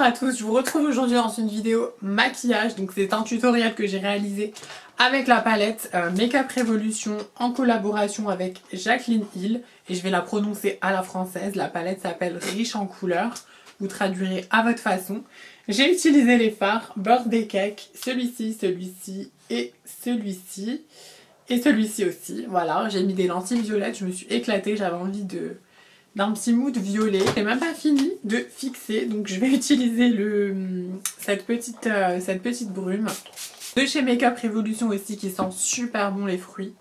Bonjour à tous, je vous retrouve aujourd'hui dans une vidéo maquillage. Donc c'est un tutoriel que j'ai réalisé avec la palette Makeup Revolution en collaboration avec Jacqueline Hill. Et je vais la prononcer à la française. La palette s'appelle Riche en couleurs. Vous traduirez à votre façon. J'ai utilisé les fards Birthday Cake, celui-ci, celui-ci et celui-ci. Et celui-ci aussi. Voilà, j'ai mis des lentilles violettes, je me suis éclatée, j'avais envie d'un petit mood violet. J'ai même pas fini de fixer, donc je vais utiliser cette petite brume. De chez Makeup Revolution aussi qui sent super bon les fruits.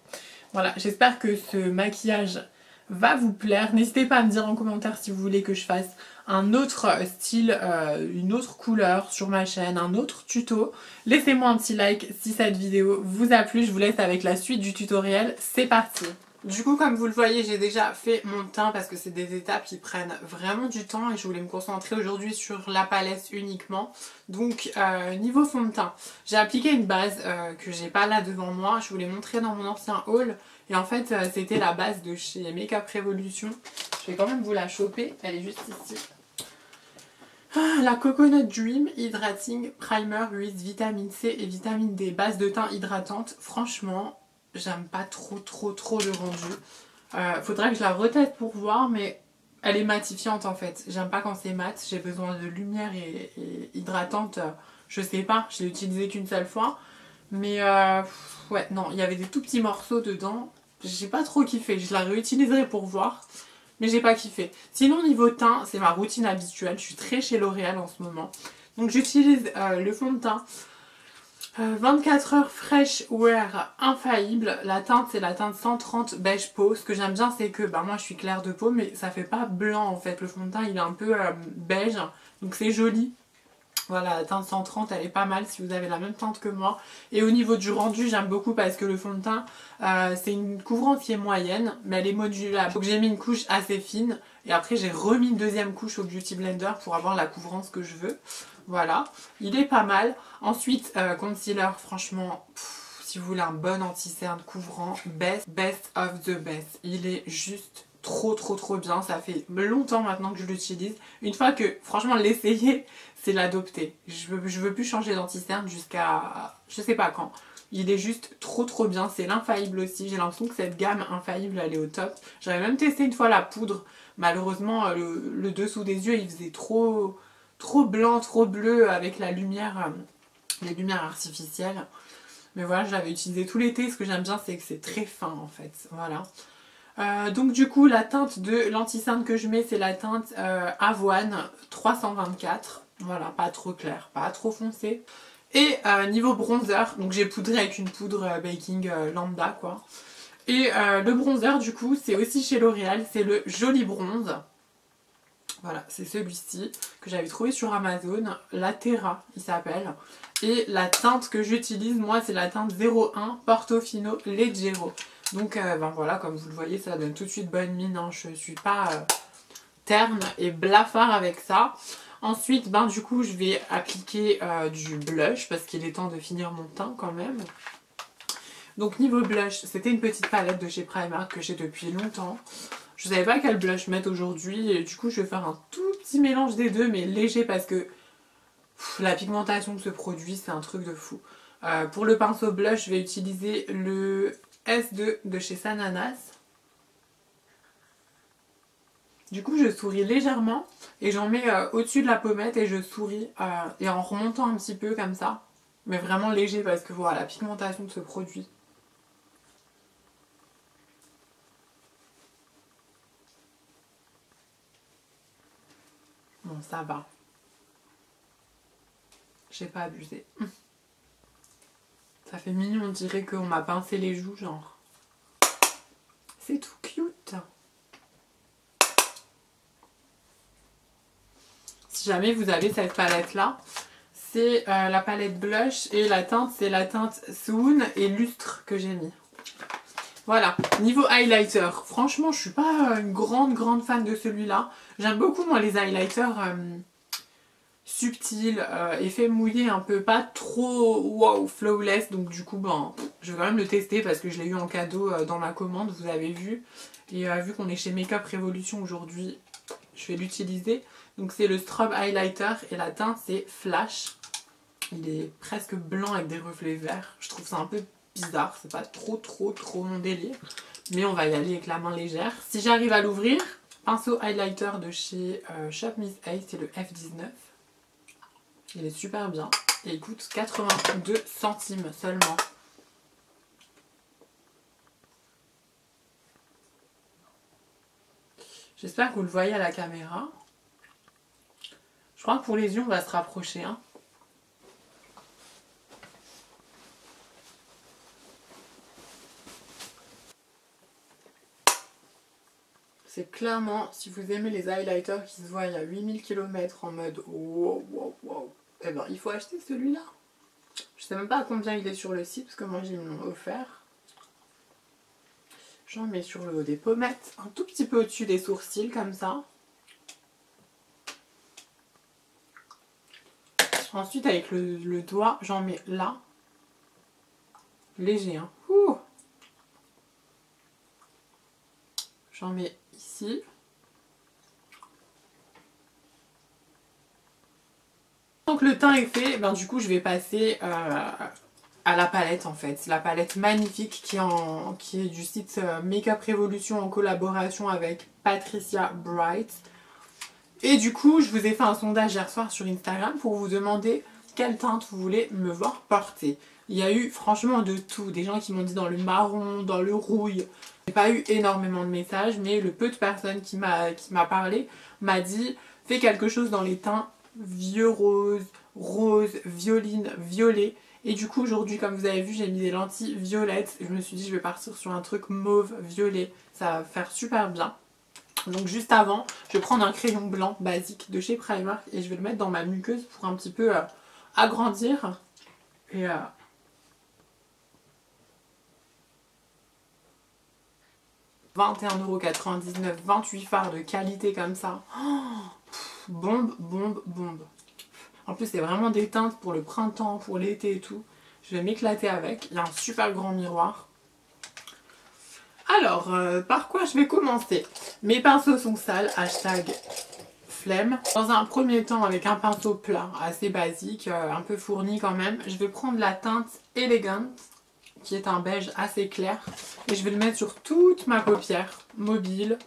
Voilà, j'espère que ce maquillage va vous plaire. N'hésitez pas à me dire en commentaire si vous voulez que je fasse un autre style, une autre couleur sur ma chaîne, un autre tuto. Laissez-moi un petit like si cette vidéo vous a plu. Je vous laisse avec la suite du tutoriel. C'est parti! Du coup, comme vous le voyez, j'ai déjà fait mon teint parce que c'est des étapes qui prennent vraiment du temps et je voulais me concentrer aujourd'hui sur la palette uniquement. Donc, niveau fond de teint, j'ai appliqué une base que j'ai pas là devant moi. Je vous l'ai montré dans mon ancien haul et en fait, c'était la base de chez Makeup Revolution. Je vais quand même vous la choper, elle est juste ici. La Coconut Dream Hydrating Primer with Vitamine C et Vitamine D, base de teint hydratante. Franchement, j'aime pas trop le rendu. Faudrait que je la reteste pour voir, mais elle est matifiante en fait. J'aime pas quand c'est mat, j'ai besoin de lumière et hydratante. Je sais pas, je l'ai utilisé qu'une seule fois. Mais ouais, non, il y avait des tout petits morceaux dedans. J'ai pas trop kiffé, je la réutiliserai pour voir. Mais j'ai pas kiffé. Sinon niveau teint, c'est ma routine habituelle. Je suis très chez L'Oréal en ce moment. Donc j'utilise le fond de teint 24 heures Fresh Wear Infaillible. La teinte c'est la teinte 130 beige peau. Ce que j'aime bien c'est que moi je suis claire de peau mais ça fait pas blanc en fait. Le fond de teint il est un peu beige. Donc c'est joli. Voilà, la teinte 130 elle est pas mal si vous avez la même teinte que moi. Et au niveau du rendu j'aime beaucoup parce que le fond de teint c'est une couvrance qui est moyenne mais elle est modulable. Donc j'ai mis une couche assez fine et après j'ai remis une deuxième couche au Beauty Blender pour avoir la couvrance que je veux. Voilà, il est pas mal. Ensuite concealer, franchement si vous voulez un bon anti-cerne couvrant, best of the best. Il est juste trop bien, ça fait longtemps maintenant que je l'utilise. Une fois que franchement l'essayer c'est l'adopter. Je veux plus changer d'anti-cerne jusqu'à je sais pas quand. Il est juste trop bien, c'est l'infaillible aussi. J'ai l'impression que cette gamme infaillible elle est au top. J'avais même testé une fois la poudre. Malheureusement le dessous des yeux il faisait trop blanc, trop bleu avec la lumière, les lumières artificielles. Mais voilà, je l'avais utilisé tout l'été. Ce que j'aime bien c'est que c'est très fin en fait. Voilà. Donc du coup la teinte de l'anti-cerne que je mets c'est la teinte Avoine 324. Voilà, pas trop clair, pas trop foncé. Et niveau bronzer, donc j'ai poudré avec une poudre baking lambda quoi. Et le bronzer du coup c'est aussi chez L'Oréal, c'est le Joli Bronze. Voilà, c'est celui-ci que j'avais trouvé sur Amazon, la Terra il s'appelle. Et la teinte que j'utilise moi c'est la teinte 01 Portofino Leggero. Donc ben voilà, comme vous le voyez ça donne tout de suite bonne mine, hein. Je suis pas terne et blafard avec ça. Ensuite ben du coup je vais appliquer du blush parce qu'il est temps de finir mon teint quand même. Donc niveau blush, c'était une petite palette de chez Primark que j'ai depuis longtemps. Je savais pas quel blush mettre aujourd'hui et du coup je vais faire un tout petit mélange des deux mais léger parce que la pigmentation de ce produit c'est un truc de fou. Pour le pinceau blush je vais utiliser le S2 de chez Sananas. Du coup je souris légèrement et j'en mets au-dessus de la pommette et je souris et en remontant un petit peu comme ça. Mais vraiment léger parce que voilà la pigmentation de ce produit. Bon ça va. J'ai pas abusé. Ça fait mignon, on dirait qu'on m'a pincé les joues genre. C'est tout cute. Si jamais vous avez cette palette là, c'est la palette blush et la teinte c'est la teinte Swoon et Lustre que j'ai mis. Voilà, niveau highlighter, franchement je suis pas une grande fan de celui-là. J'aime beaucoup moi les highlighters subtils, effet mouillé un peu, pas trop wow, flawless. Donc du coup ben, je vais quand même le tester parce que je l'ai eu en cadeau dans ma commande, vous avez vu. Et vu qu'on est chez Makeup Revolution aujourd'hui, je vais l'utiliser. Donc c'est le Strobe Highlighter et la teinte c'est Flash. Il est presque blanc avec des reflets verts. Je trouve ça un peu bizarre, c'est pas trop mon délire. Mais on va y aller avec la main légère. Si j'arrive à l'ouvrir, pinceau highlighter de chez Shop Miss A, c'est le F19. Il est super bien et il coûte 82 centimes seulement. J'espère que vous le voyez à la caméra. Je crois que pour les yeux, on va se rapprocher. Hein. C'est clairement, si vous aimez les highlighters qui se voient à 8000 km en mode wow, wow, wow, eh ben, il faut acheter celui-là. Je sais même pas à combien il est sur le site parce que moi, ils me l'ont offert. J'en mets sur le haut des pommettes, un tout petit peu au-dessus des sourcils comme ça. Ensuite avec le doigt, j'en mets là. Léger, hein. J'en mets ici. Donc le teint est fait, ben, du coup je vais passer à la palette en fait. C'est la palette magnifique qui est du site Makeup Revolution en collaboration avec Patricia Bright. Et du coup, je vous ai fait un sondage hier soir sur Instagram pour vous demander quelle teinte vous voulez me voir porter. Il y a eu franchement de tout. Des gens qui m'ont dit dans le marron, dans le rouille. J'ai pas eu énormément de messages, mais le peu de personnes qui m'a parlé m'a dit fais quelque chose dans les teints vieux rose, rose, violine, violet. Et du coup aujourd'hui comme vous avez vu j'ai mis des lentilles violettes. Je me suis dit je vais partir sur un truc mauve, violet. Ça va faire super bien. Donc juste avant, je vais prendre un crayon blanc basique de chez Primark et je vais le mettre dans ma muqueuse pour un petit peu agrandir. Et 21,99 €, 28 fards de qualité comme ça. Oh, bombe, bombe, bombe. En plus c'est vraiment des teintes pour le printemps, pour l'été et tout. Je vais m'éclater avec. Il y a un super grand miroir. Alors, par quoi je vais commencer? Mes pinceaux sont sales, hashtag flemme. Dans un premier temps, avec un pinceau plat, assez basique, un peu fourni quand même, je vais prendre la teinte Elegant, qui est un beige assez clair, et je vais le mettre sur toute ma paupière mobile.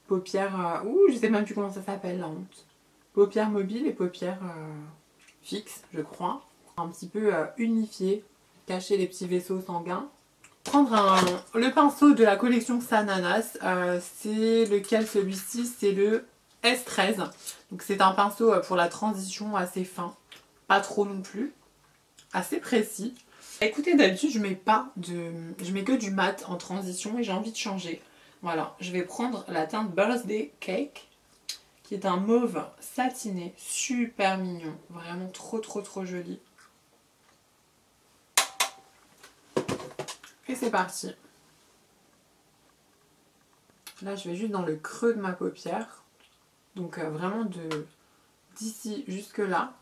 Paupière, je sais même plus comment ça s'appelle, la honte. Paupière mobile et paupière fixe, je crois. Un petit peu unifié, cacher les petits vaisseaux sanguins. Prendre le pinceau de la collection Sananas, c'est lequel celui-ci? C'est le S13. Donc c'est un pinceau pour la transition assez fin, pas trop non plus, assez précis. Écoutez, d'habitude je mets que du mat en transition et j'ai envie de changer. Voilà, je vais prendre la teinte Birthday Cake, qui est un mauve satiné, super mignon, vraiment trop joli. Et c'est parti. Là, je vais juste dans le creux de ma paupière. Donc vraiment d'ici jusque là.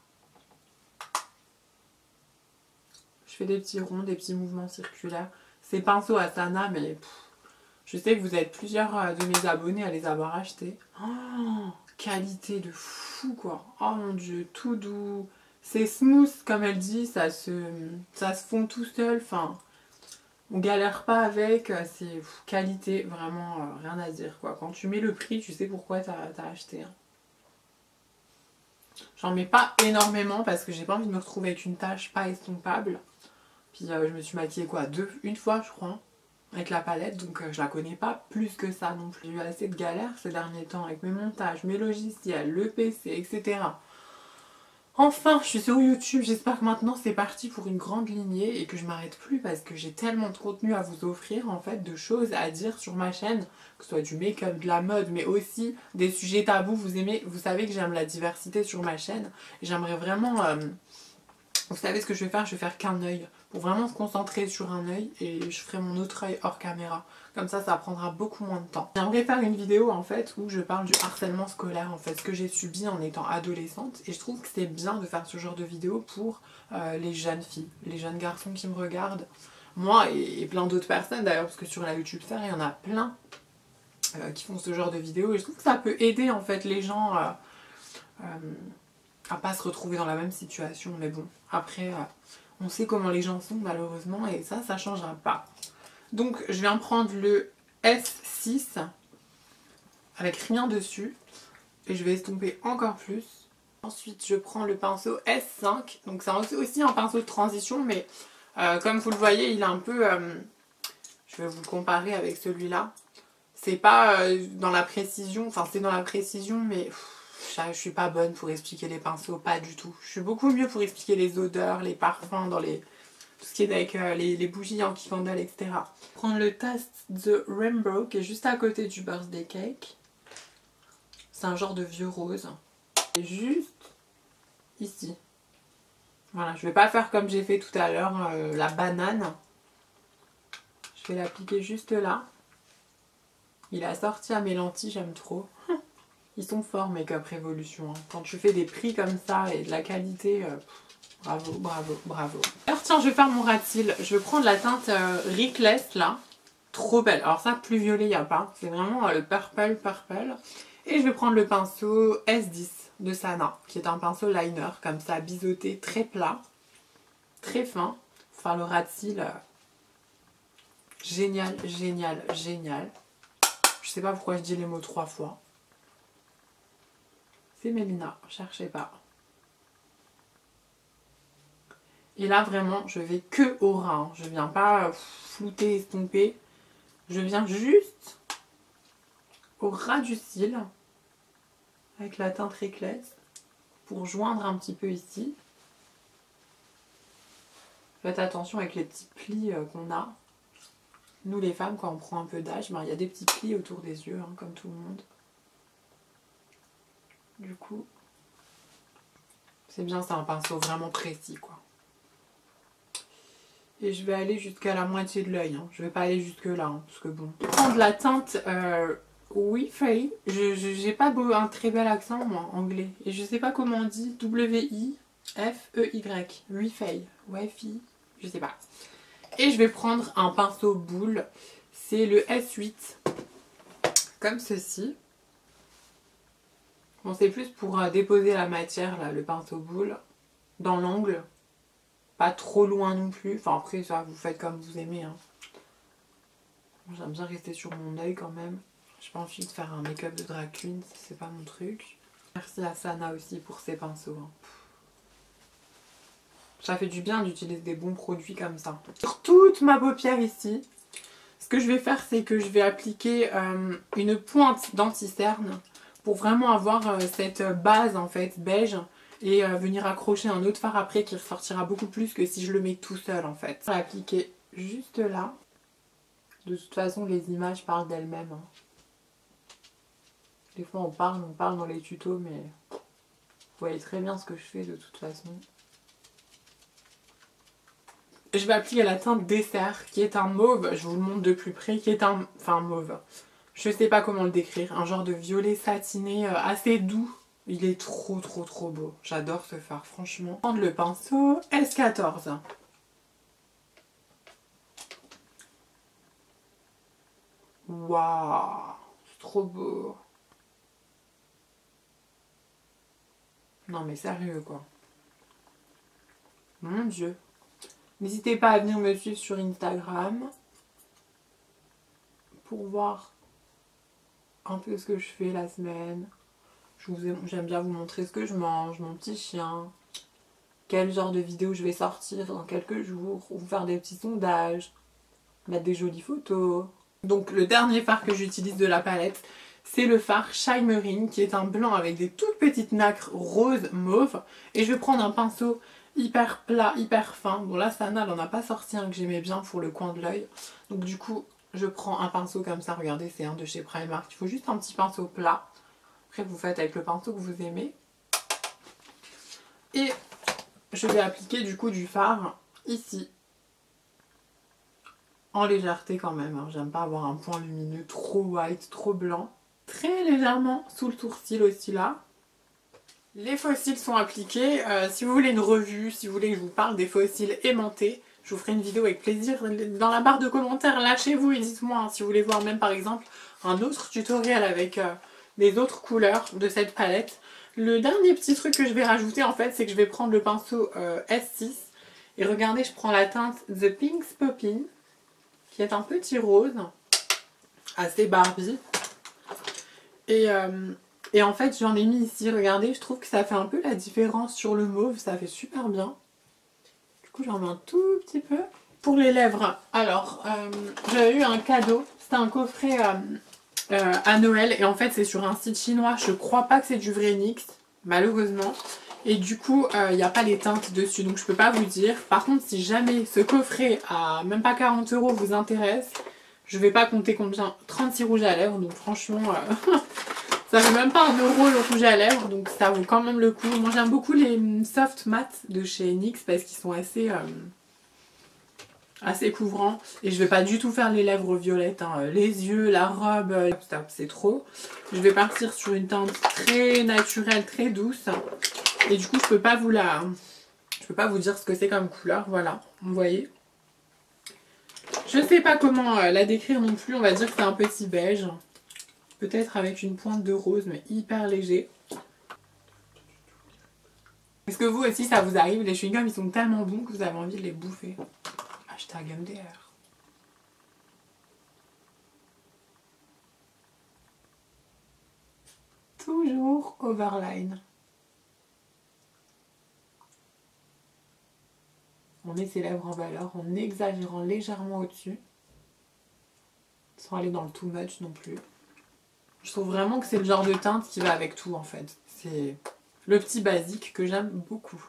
Je fais des petits ronds, des petits mouvements circulaires. C'est pinceau Asana, mais je sais que vous êtes plusieurs de mes abonnés à les avoir achetés. Oh, qualité de fou quoi. Oh mon dieu, tout doux. C'est smooth comme elle dit, ça se fond tout seul. Enfin... On galère pas avec, c'est qualité, vraiment rien à dire quoi. Quand tu mets le prix, tu sais pourquoi t'as acheté. Hein. J'en mets pas énormément parce que j'ai pas envie de me retrouver avec une tache pas estompable. Puis je me suis maquillée quoi, une fois je crois, avec la palette, donc je la connais pas plus que ça non plus. J'ai eu assez de galères ces derniers temps avec mes montages, mes logiciels, le PC, etc. Enfin, je suis sur YouTube, j'espère que maintenant c'est parti pour une grande lignée et que je m'arrête plus parce que j'ai tellement de contenu à vous offrir en fait, de choses à dire sur ma chaîne, que ce soit du make-up, de la mode, mais aussi des sujets tabous. Vous savez que j'aime la diversité sur ma chaîne et j'aimerais vraiment... vous savez ce que je vais faire? Je vais faire qu'un œil pour vraiment se concentrer sur un œil et je ferai mon autre œil hors caméra. Comme ça prendra beaucoup moins de temps. J'aimerais faire une vidéo en fait où je parle du harcèlement scolaire, en fait, ce que j'ai subi en étant adolescente. Et je trouve que c'est bien de faire ce genre de vidéo pour les jeunes filles, les jeunes garçons qui me regardent. Moi et plein d'autres personnes d'ailleurs, parce que sur la YouTube Star, il y en a plein qui font ce genre de vidéos. Et je trouve que ça peut aider en fait les gens à pas se retrouver dans la même situation. Mais bon, après, on sait comment les gens sont malheureusement et ça changera pas. Donc je viens prendre le S6 avec rien dessus et je vais estomper encore plus. Ensuite je prends le pinceau S5, donc c'est aussi un pinceau de transition mais comme vous le voyez il est un peu, je vais vous le comparer avec celui-là. C'est pas dans la précision, enfin c'est dans la précision mais je suis pas bonne pour expliquer les pinceaux, pas du tout. Je suis beaucoup mieux pour expliquer les odeurs, les parfums, dans les... tout ce qui est avec les bougies Yankee Candle, etc. Prendre le Taste The Rainbow qui est juste à côté du birthday cake. C'est un genre de vieux rose. Et juste ici. Voilà, je vais pas faire comme j'ai fait tout à l'heure, la banane. Je vais l'appliquer juste là. Il a sorti à mes lentilles, j'aime trop. Ils sont forts Make-up Revolution. Hein. Quand tu fais des prix comme ça et de la qualité, bravo, bravo, bravo. Alors tiens, je vais faire mon ras de cils. Je vais prendre la teinte Reckless là. Trop belle. Alors ça, plus violet, il n'y a pas. C'est vraiment le purple, purple. Et je vais prendre le pinceau S10 de Sana, qui est un pinceau liner, comme ça, biseauté, très plat, très fin. Pour faire le ras de cils. Génial, génial, génial. Je sais pas pourquoi je dis les mots 3 fois. C'est Mélina, cherchez pas. Et là vraiment, je vais que au ras. Hein. Je viens pas flouter, estomper. Je viens juste au ras du cil. Avec la teinte Reckless. Pour joindre un petit peu ici. Faites attention avec les petits plis qu'on a. Nous les femmes, quand on prend un peu d'âge, il y a des petits plis autour des yeux, hein, comme tout le monde. Du coup, c'est bien, c'est un pinceau vraiment précis, quoi. Et je vais aller jusqu'à la moitié de l'œil. Hein. Je vais pas aller jusque là, hein, parce que bon. Je vais prendre la teinte Wi-Fi. J'ai pas un très bel accent, moi, anglais. Et je sais pas comment on dit. W-I-F-E-Y. Wi-Fi. Wi-Fi. Je sais pas. Et je vais prendre un pinceau boule. C'est le S8. Comme ceci. Bon, c'est plus pour déposer la matière, là, le pinceau boule, dans l'angle. Pas trop loin non plus. Enfin, après, ça, vous faites comme vous aimez. Hein. J'aime bien rester sur mon œil quand même. J'ai pas envie de faire un make-up de drag queen, c'est pas mon truc. Merci à Sana aussi pour ses pinceaux. Hein. Ça fait du bien d'utiliser des bons produits comme ça. Sur toute ma paupière ici, ce que je vais faire, c'est que je vais appliquer une pointe d'anti-cerne pour vraiment avoir cette base en fait beige et venir accrocher un autre fard après qui ressortira beaucoup plus que si je le mets tout seul en fait. Je vais appliquer juste là. De toute façon les images parlent d'elles-mêmes. Hein. Des fois on parle dans les tutos mais vous voyez très bien ce que je fais de toute façon. Je vais appliquer la teinte dessert qui est un mauve, je vous le montre de plus près, qui est un mauve. Je sais pas comment le décrire, un genre de violet satiné assez doux. Il est trop beau. J'adore ce fard, franchement. Prendre le pinceau S14. Waouh, c'est trop beau. Non mais sérieux quoi. Mon Dieu. N'hésitez pas à venir me suivre sur Instagram pour voir un peu ce que je fais la semaine. J'aime bien vous montrer ce que je mange, mon petit chien, quel genre de vidéo je vais sortir dans quelques jours, ou faire des petits sondages, mettre des jolies photos. Donc le dernier fard que j'utilise de la palette, c'est le fard Shimmering qui est un blanc avec des toutes petites nacres rose mauve. Et je vais prendre un pinceau hyper plat, hyper fin. Bon là Sana elle en a pas sorti un que j'aimais bien pour le coin de l'œil. Donc du coup je prends un pinceau comme ça, regardez c'est un de chez Primark. Il faut juste un petit pinceau plat. Après vous faites avec le pinceau que vous aimez. Et je vais appliquer du coup du fard ici. En légèreté quand même, hein. J'aime pas avoir un point lumineux trop white, trop blanc. Très légèrement sous le sourcil aussi là. Les faux cils sont appliqués. Si vous voulez une revue, si vous voulez que je vous parle des faux cils aimantés, je vous ferai une vidéo avec plaisir. Dans la barre de commentaires, lâchez-vous et dites-moi hein, si vous voulez voir même par exemple un autre tutoriel avec les autres couleurs de cette palette. Le dernier petit truc que je vais rajouter en fait, c'est que je vais prendre le pinceau S6. Et regardez, je prends la teinte The Pink's Poppin, qui est un petit rose, assez Barbie. Et en fait, j'en ai mis ici, regardez, je trouve que ça fait un peu la différence sur le mauve, ça fait super bien. Du coup, j'en mets un tout petit peu. Pour les lèvres, alors, j'avais eu un cadeau, c'était un coffret à Noël, et en fait, c'est sur un site chinois, je crois pas que c'est du vrai NYX, malheureusement. Et du coup, il n'y a pas les teintes dessus, donc je peux pas vous dire. Par contre, si jamais ce coffret à même pas 40 € vous intéresse, je vais pas compter combien, 36 rouges à lèvres, donc franchement, ça fait même pas 1 € le rouge à lèvres, donc ça vaut quand même le coup. Moi j'aime beaucoup les soft matte de chez NYX parce qu'ils sont assez couvrants. Et je vais pas du tout faire les lèvres violettes, hein. Les yeux, la robe, c'est trop. Je vais partir sur une teinte très naturelle, très douce. Et du coup je peux pas vous dire ce que c'est comme couleur, voilà, vous voyez. Je sais pas comment la décrire non plus, on va dire que c'est un petit beige. Peut-être avec une pointe de rose, mais hyper léger. Est-ce que vous aussi ça vous arrive? Les chewing-gums ils sont tellement bons que vous avez envie de les bouffer. Hashtag MDR. Toujours overline. On met ses lèvres en valeur en exagérant légèrement au-dessus. Sans aller dans le too much non plus. Je trouve vraiment que c'est le genre de teinte qui va avec tout en fait. C'est le petit basique que j'aime beaucoup.